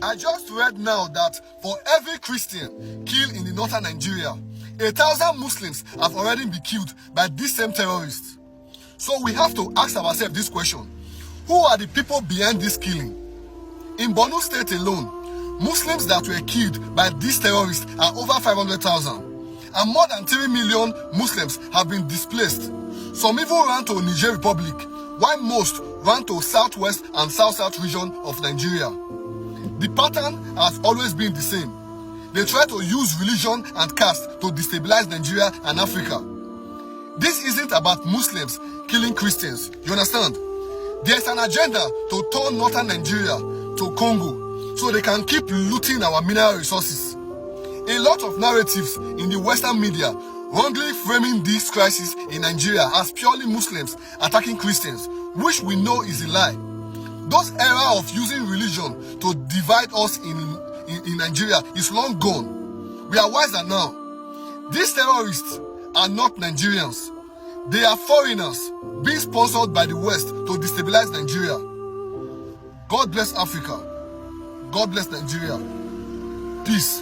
I just read now that for every Christian killed in the northern Nigeria, 1,000 Muslims have already been killed by these same terrorists. So we have to ask ourselves this question: who are the people behind this killing? In Borno State alone, Muslims that were killed by these terrorists are over 500,000, and more than 3 million Muslims have been displaced. Some even ran to Niger Republic, while most ran to southwest and south-south region of Nigeria. The pattern has always been the same. They try to use religion and caste to destabilize Nigeria and Africa. This isn't about Muslims killing Christians, you understand? There's an agenda to turn northern Nigeria to Congo so they can keep looting our mineral resources. A lot of narratives in the Western media wrongly framing this crisis in Nigeria as purely Muslims attacking Christians, which we know is a lie. Those era of using religion to divide us in Nigeria is long gone. We are wiser now. These terrorists are not Nigerians. They are foreigners being sponsored by the West to destabilize Nigeria. God bless Africa. God bless Nigeria. Peace.